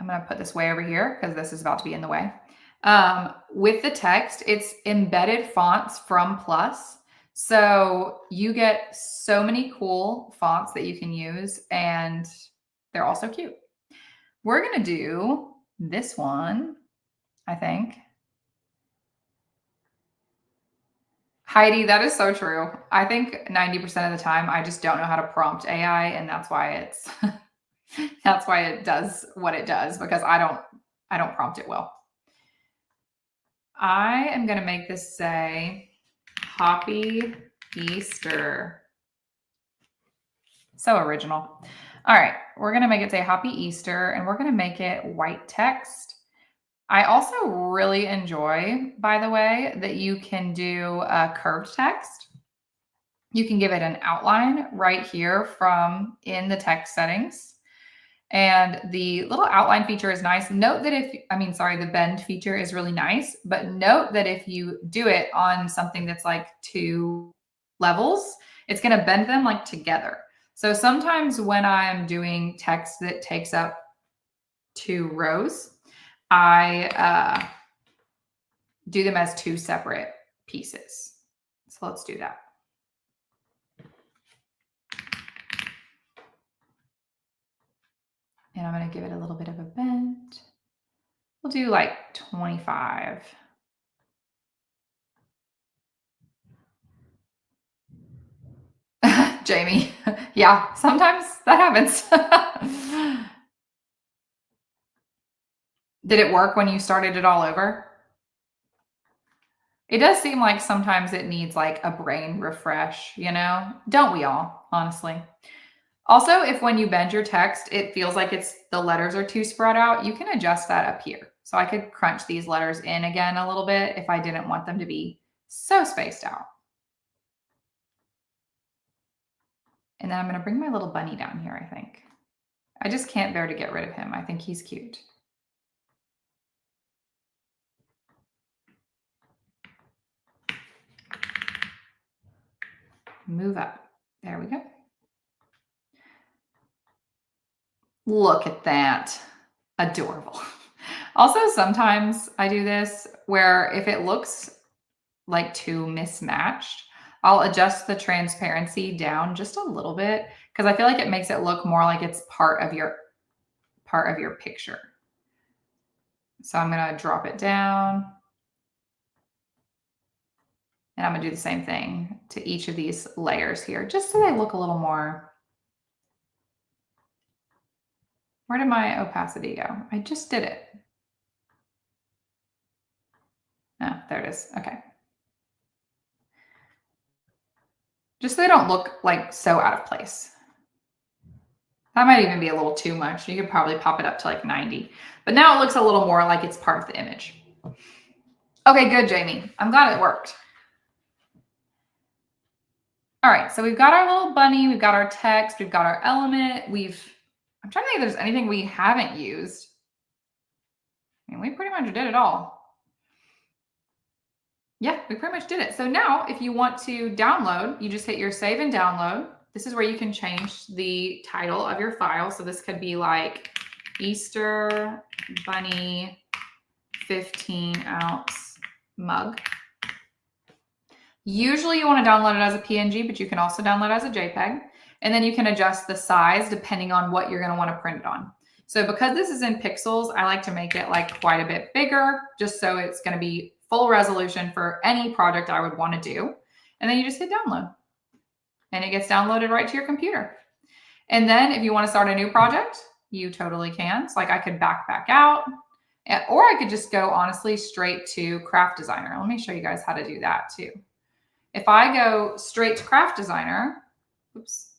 I'm going to put this way over here because this is about to be in the way. With the text, it's embedded fonts from Plus. So you get so many cool fonts that you can use, and they're also cute. We're going to do this one, I think. Heidi, that is so true. I think 90% of the time, I just don't know how to prompt AI, and that's why it's that's why it does what it does, because I don't prompt it well. I am going to make this say Happy Easter. So original. All right, we're going to make it say Happy Easter, and we're going to make it white text. I also really enjoy, by the way, that you can do curved text. You can give it an outline right here from in the text settings. And the little outline feature is nice. Note that the bend feature is really nice, but note that if you do it on something that's like 2 levels, it's going to bend them like together. So sometimes when I'm doing text that takes up 2 rows, I do them as 2 separate pieces. So let's do that. And I'm going to give it a little bit of a bend. We'll do like 25. Jamie, yeah, sometimes that happens. Did it work when you started it all over? It does seem like sometimes it needs like a brain refresh, you know? Don't we all, honestly? Also, if when you bend your text, it feels like the letters are too spread out, you can adjust that up here. So I could crunch these letters in again a little bit if I didn't want them to be so spaced out. And then I'm going to bring my little bunny down here, I think. I just can't bear to get rid of him. I think he's cute. Move up. There we go. Look at that. Adorable. Also, sometimes I do this where if it looks like too mismatched, I'll adjust the transparency down just a little bit because I feel like it makes it look more like it's part of your picture. So I'm going to drop it down and I'm going to do the same thing to each of these layers here just so they look a little more. Where did my opacity go? I just did it. Oh, there it is. Okay. Just so they don't look like so out of place. That might even be a little too much. You could probably pop it up to like 90. But now it looks a little more like it's part of the image. Okay, good, Jamie. I'm glad it worked. All right, so we've got our little bunny, we've got our text, we've got our element. I'm trying to think if there's anything we haven't used. I mean, we pretty much did it all. Yeah, we pretty much did it. So now if you want to download, you just hit your save and download. This is where you can change the title of your file. So this could be like Easter Bunny 15-ounce mug. Usually you want to download it as a PNG, but you can also download it as a JPEG. And then you can adjust the size depending on what you're going to want to print it on. So because this is in pixels, I like to make it like quite a bit bigger, just so it's going to be full resolution for any project I would want to do. And then you just hit download and it gets downloaded right to your computer. And then if you want to start a new project, you totally can. So like I could back out, or I could just go honestly straight to Craft Designer. Let me show you guys how to do that too. If I go straight to Craft Designer, oops,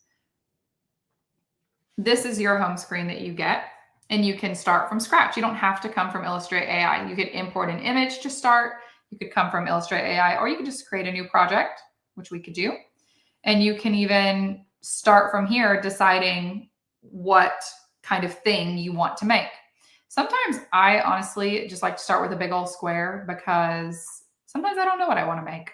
this is your home screen that you get, and you can start from scratch. You don't have to come from Illustrator AI. You could import an image to start. You could come from Illustrator AI, or you could just create a new project, which we could do. And you can even start from here deciding what kind of thing you want to make. Sometimes I honestly just like to start with a big old square because sometimes I don't know what I want to make.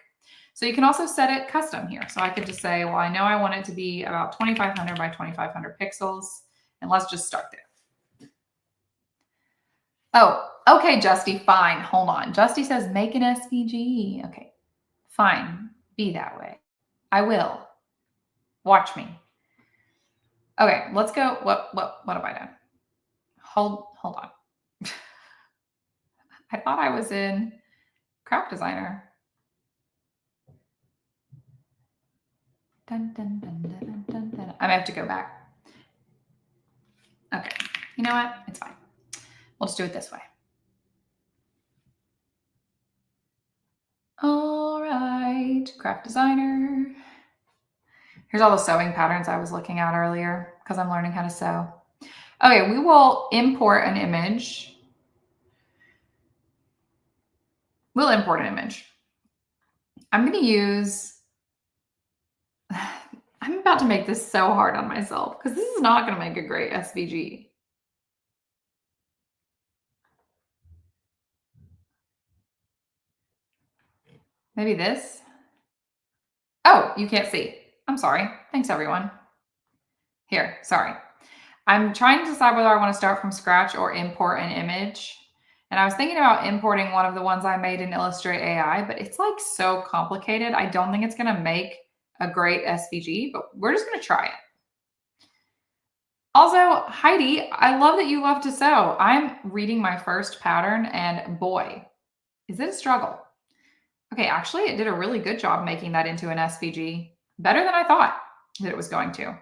So you can also set it custom here. So I could just say, well, I know I want it to be about 2500 by 2500 pixels, and let's just start there. Oh, okay, Justy, fine. Hold on. Justy says make an SVG. Okay, fine. Be that way. I will. Watch me. Okay, let's go. What have I done? Hold on. I thought I was in Craft Designer. Dun, dun, dun, dun, dun, dun. I may have to go back. Okay, you know what? It's fine. We'll just do it this way. All right, Craft Designer. Here's all the sewing patterns I was looking at earlier because I'm learning how to sew. Okay, we will import an image. We'll import an image. I'm going to use, I'm about to make this so hard on myself because this is not going to make a great SVG. Maybe this. Oh, you can't see. I'm sorry. Thanks, everyone. Here, sorry. I'm trying to decide whether I want to start from scratch or import an image. And I was thinking about importing one of the ones I made in Illustrator AI, but it's like so complicated. I don't think it's going to make a great SVG, but we're just going to try it. Also, Heidi, I love that you love to sew. I'm reading my first pattern and boy, is it a struggle. Okay, actually, it did a really good job making that into an SVG. Better than I thought that it was going to.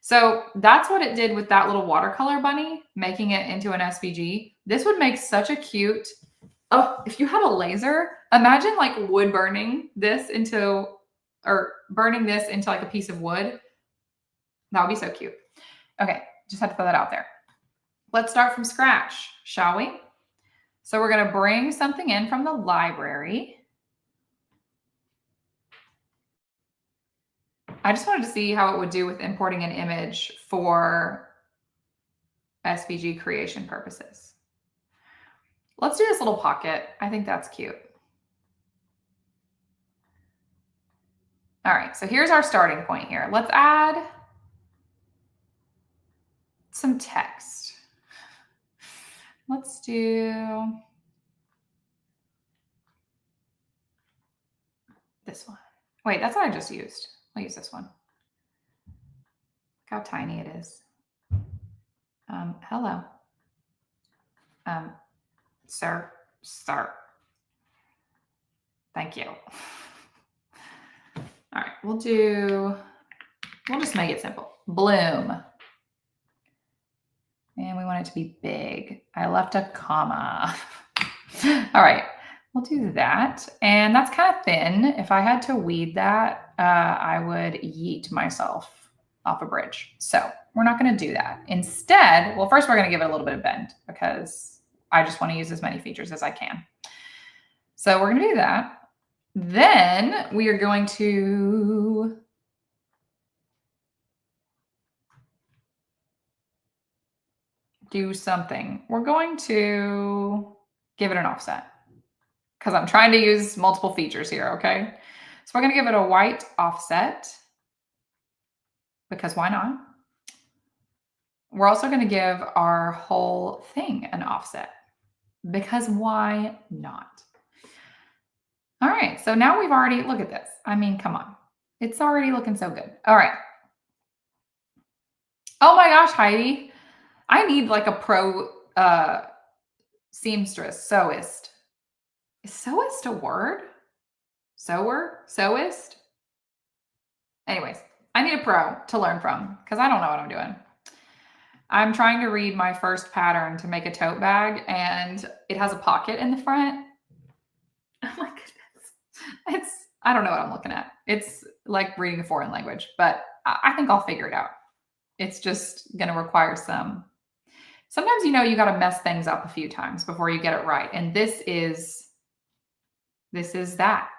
So that's what it did with that little watercolor bunny, making it into an SVG. This would make such a cute, oh, if you had a laser, imagine like wood burning this into, or burning this into like a piece of wood. That would be so cute. Okay, just had to throw that out there. Let's start from scratch, shall we? So we're going to bring something in from the library. I just wanted to see how it would do with importing an image for SVG creation purposes. Let's do this little pocket. I think that's cute. All right, so here's our starting point here. Let's add some text. Let's do this one. Wait, that's what I just used. I'll use this one. Look how tiny it is. Hello. Sir. Thank you. All right, we'll just make it simple. Bloom. And we want it to be big. I left a comma. All right, we'll do that. And that's kind of thin. If I had to weed that, I would yeet myself off a bridge. So we're not going to do that. Instead, well, first we're going to give it a little bit of bend because I just want to use as many features as I can. So we're going to do that. Then we are going to do something. We're going to give it an offset because I'm trying to use multiple features here, okay? So we're going to give it a white offset because why not? We're also going to give our whole thing an offset because why not? All right, so now we've already, look at this. I mean, come on. It's already looking so good. All right. Oh my gosh, Heidi. I need like a pro seamstress, sewist. Is sewist a word? Sewer? Sewist? Anyways, I need a pro to learn from because I don't know what I'm doing. I'm trying to read my first pattern to make a tote bag and it has a pocket in the front. Oh my goodness. I don't know what I'm looking at. It's like reading a foreign language, but I think I'll figure it out. It's just going to require sometimes, you got to mess things up a few times before you get it right. And this is that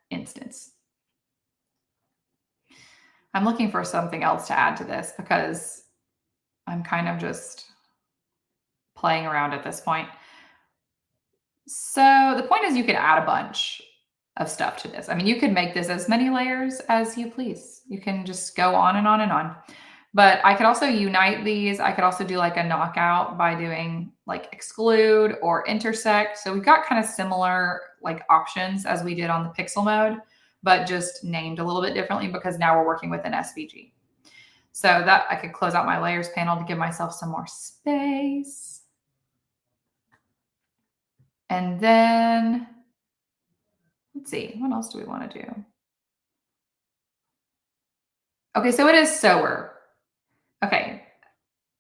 instance. I'm looking for something else to add to this because I'm kind of just playing around at this point. So the point is you could add a bunch of stuff to this. I mean, you could make this as many layers as you please. You can just go on and on and on. But I could also unite these. I could also do like a knockout by doing like exclude or intersect. So we've got kind of similar like options as we did on the pixel mode, but just named a little bit differently because now we're working with an SVG. So that I could close out my layers panel to give myself some more space. And then let's see, what else do we want to do? Okay, so it is sewer. Okay,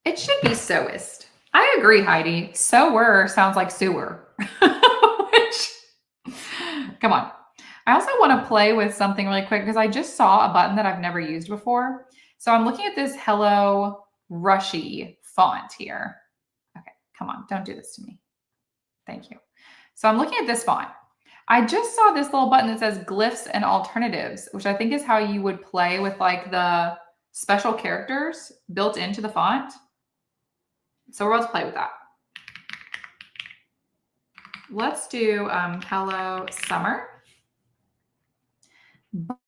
it should be sewist. I agree, Heidi. Sewer sounds like sewer. Come on. I also want to play with something really quick because I just saw a button that I've never used before. So I'm looking at this Hello Rushy font here. Okay, come on, don't do this to me. Thank you. So I'm looking at this font. I just saw this little button that says glyphs and alternatives, which I think is how you would play with like the special characters built into the font. So we're about to play with that. Let's do Hello Summer.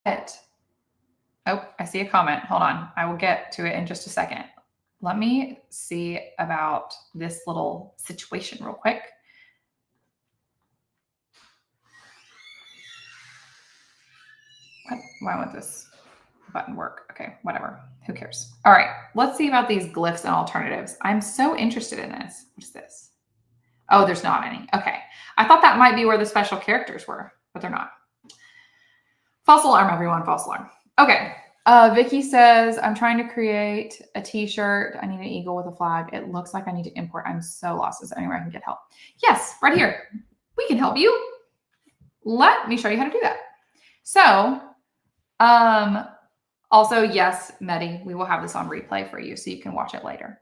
But, oh, I see a comment. Hold on. I will get to it in just a second. Let me see about this little situation real quick. Why won't this button work? Okay, whatever. Who cares? All right, let's see about these glyphs and alternatives. I'm so interested in this. What is this? Oh, there's not any. Okay. I thought that might be where the special characters were, but they're not. False alarm, everyone. False alarm. Okay. Vicky says, I'm trying to create a t-shirt. I need an eagle with a flag. It looks like I need to import. I'm so lost. Is there anywhere I can get help? Yes, right here. We can help you. Let me show you how to do that. So, also, yes, Medi, we will have this on replay for you so you can watch it later.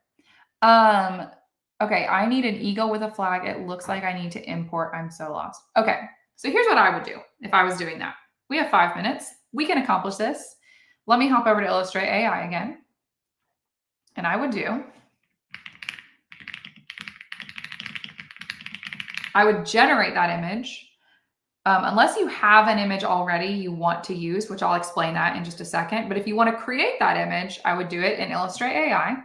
Okay, I need an eagle with a flag. It looks like I need to import. I'm so lost. Okay, so here's what I would do if I was doing that. We have 5 minutes. We can accomplish this. Let me hop over to Illustrate AI again. And I would generate that image. Unless you have an image already you want to use, which I'll explain that in just a second. But if you want to create that image, I would do it in Illustrate AI.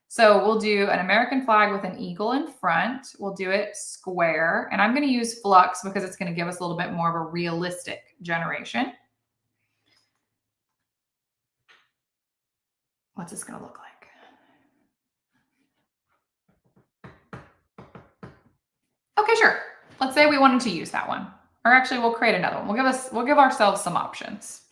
So we'll do an American flag with an eagle in front. We'll do it square. And I'm going to use Flux because it's going to give us a little bit more of a realistic generation. What's this going to look like? Okay, sure. Let's say we wanted to use that one. Or actually, we'll create another one. We'll give ourselves some options.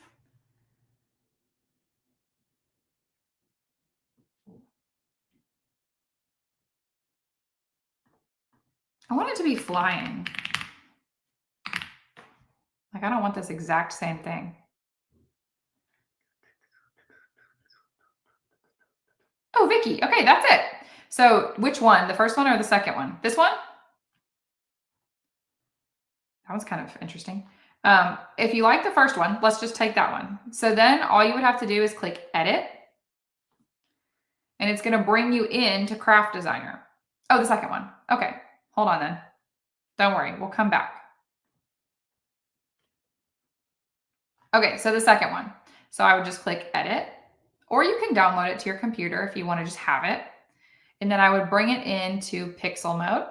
I want it to be flying. Like, I don't want this exact same thing. Oh, Vicky. Okay, that's it. So which one? The first one or the second one? This one? That was kind of interesting. If you like the first one, let's just take that one. So then all you would have to do is click Edit. And it's going to bring you into Craft Designer. Oh, the second one. Okay, hold on then. Don't worry, we'll come back. Okay, so the second one. So I would just click Edit, or you can download it to your computer if you want to just have it. And then I would bring it into pixel mode.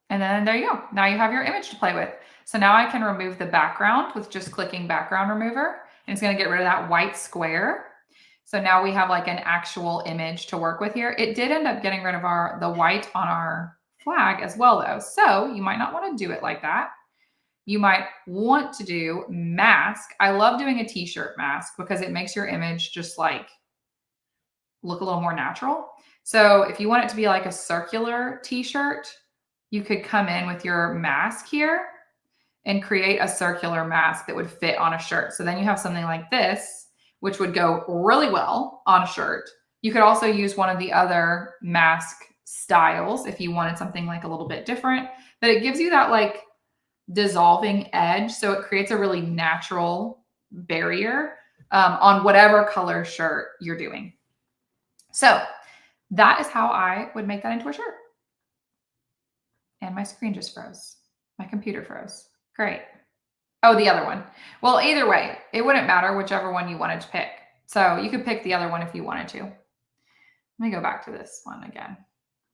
And then there you go. Now you have your image to play with. So now I can remove the background with just clicking background remover. And it's going to get rid of that white square. So now we have like an actual image to work with here. It did end up getting rid of the white on our flag as well though. So you might not want to do it like that. You might want to do mask. I love doing a t-shirt mask because it makes your image just like look a little more natural. So if you want it to be like a circular t-shirt, you could come in with your mask here and create a circular mask that would fit on a shirt. So then you have something like this, which would go really well on a shirt. You could also use one of the other mask styles if you wanted something like a little bit different, but it gives you that like dissolving edge. So it creates a really natural barrier on whatever color shirt you're doing. So that is how I would make that into a shirt. And my screen just froze. My computer froze. Great. Oh, the other one. Well, either way, it wouldn't matter whichever one you wanted to pick. So you could pick the other one if you wanted to. Let me go back to this one again.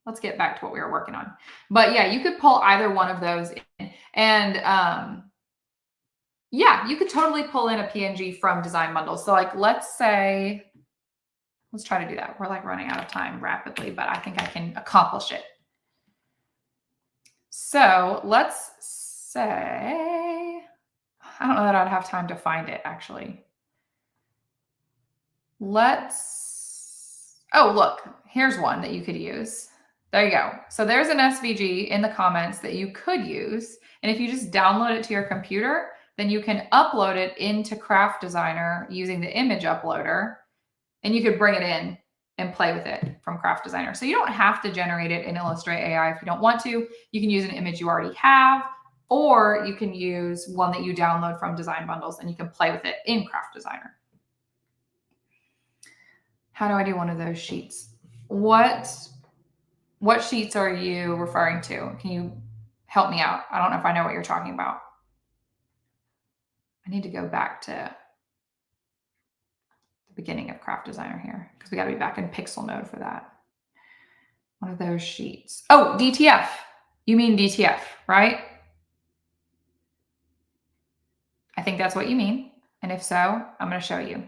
Let's get back to what we were working on. But yeah, you could pull either one of those in. And yeah, you could totally pull in a PNG from Design Bundle. So like, let's try to do that. We're like running out of time rapidly, but I think I can accomplish it. So let's say, I don't know that I'd have time to find it actually. Oh, look, here's one that you could use. There you go. So there's an SVG in the comments that you could use. And if you just download it to your computer, then you can upload it into Craft Designer using the image uploader, and you could bring it in and play with it from Craft Designer. So you don't have to generate it in Illustrator AI if you don't want to. You can use an image you already have, or you can use one that you download from Design Bundles and you can play with it in Craft Designer. How do I do one of those sheets? What sheets are you referring to? Can you help me out? I don't know if I know what you're talking about. I need to go back to the beginning of Craft Designer here because we got to be back in pixel mode for that. One of those sheets. Oh, DTF. You mean DTF, right? I think that's what you mean. And if so, I'm going to show you.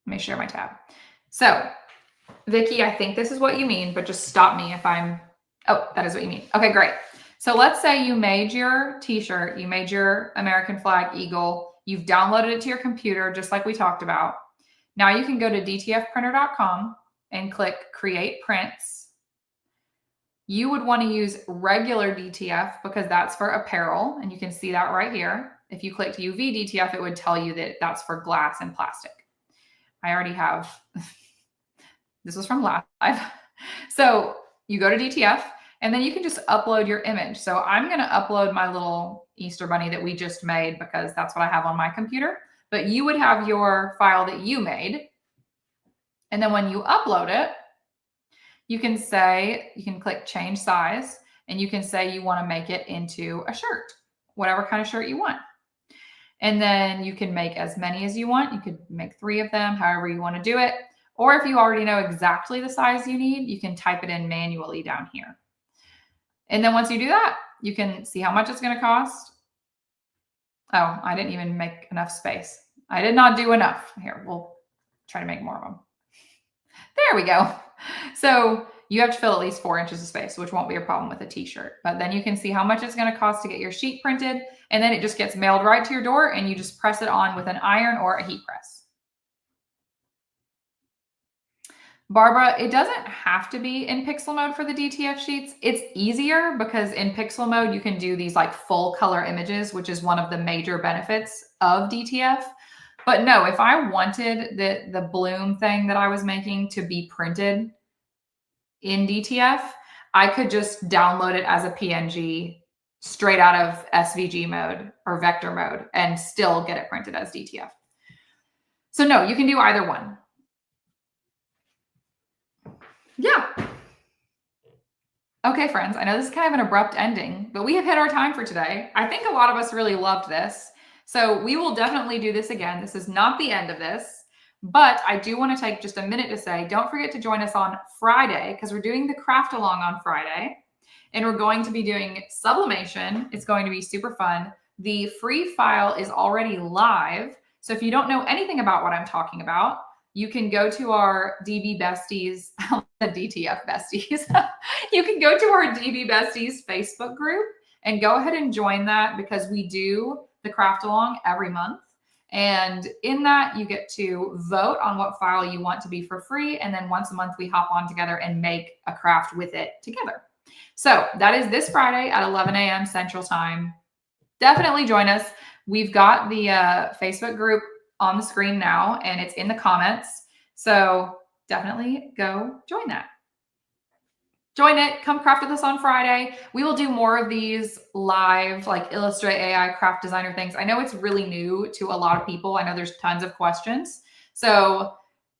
Let me share my tab. So, Vicky, I think this is what you mean, but just stop me if I'm, oh, that is what you mean. Okay, great. So let's say you made your t-shirt, you made your American flag eagle, you've downloaded it to your computer, just like we talked about. Now you can go to dtfprinter.com and click Create Prints. You would want to use regular DTF because that's for apparel, and you can see that right here. If you clicked UV DTF, it would tell you that that's for glass and plastic. I already have, this was from last live. So you go to DTF and then you can just upload your image. So I'm going to upload my little Easter bunny that we just made because that's what I have on my computer. But you would have your file that you made. And then when you upload it, you can click change size. And you can say you want to make it into a shirt, whatever kind of shirt you want. And then you can make as many as you want. You could make 3 of them, however you want to do it. Or if you already know exactly the size you need, you can type it in manually down here. And then once you do that, you can see how much it's going to cost. Oh, I didn't even make enough space. I did not do enough. Here, we'll try to make more of them. There we go. So you have to fill at least 4 inches of space, which won't be a problem with a t-shirt. But then you can see how much it's going to cost to get your sheet printed. And then it just gets mailed right to your door and you just press it on with an iron or a heat press. Barbara, it doesn't have to be in pixel mode for the DTF sheets. It's easier because in pixel mode, you can do these like full color images, which is one of the major benefits of DTF. But no, if I wanted the bloom thing that I was making to be printed in DTF, I could just download it as a PNG straight out of SVG mode or vector mode and still get it printed as DTF. So no, you can do either one. Yeah. Okay, friends, I know this is kind of an abrupt ending, but we have hit our time for today. I think a lot of us really loved this. So we will definitely do this again. This is not the end of this, but I do want to take just a minute to say, don't forget to join us on Friday because we're doing the craft along on Friday and we're going to be doing sublimation. It's going to be super fun. The free file is already live. So if you don't know anything about what I'm talking about, you can go to our DB Besties, the DTF Besties. You can go to our DB Besties Facebook group and go ahead and join that because we do the craft along every month. And in that, you get to vote on what file you want to be for free. And then once a month, we hop on together and make a craft with it together. So that is this Friday at 11 a.m. Central Time. Definitely join us. We've got the Facebook group on the screen now, and it's in the comments. So definitely go join that. Join it. Come craft with us on Friday. We will do more of these live, like Illustrate AI craft designer things. I know it's really new to a lot of people. I know there's tons of questions. So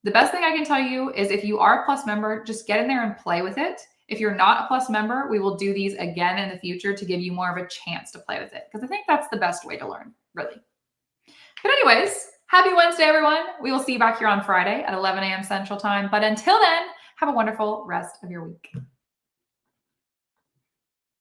the best thing I can tell you is if you are a Plus member, just get in there and play with it. If you're not a Plus member, we will do these again in the future to give you more of a chance to play with it, because I think that's the best way to learn, really. But anyways, happy Wednesday, everyone. We will see you back here on Friday at 11 a.m. Central Time. But until then, have a wonderful rest of your week.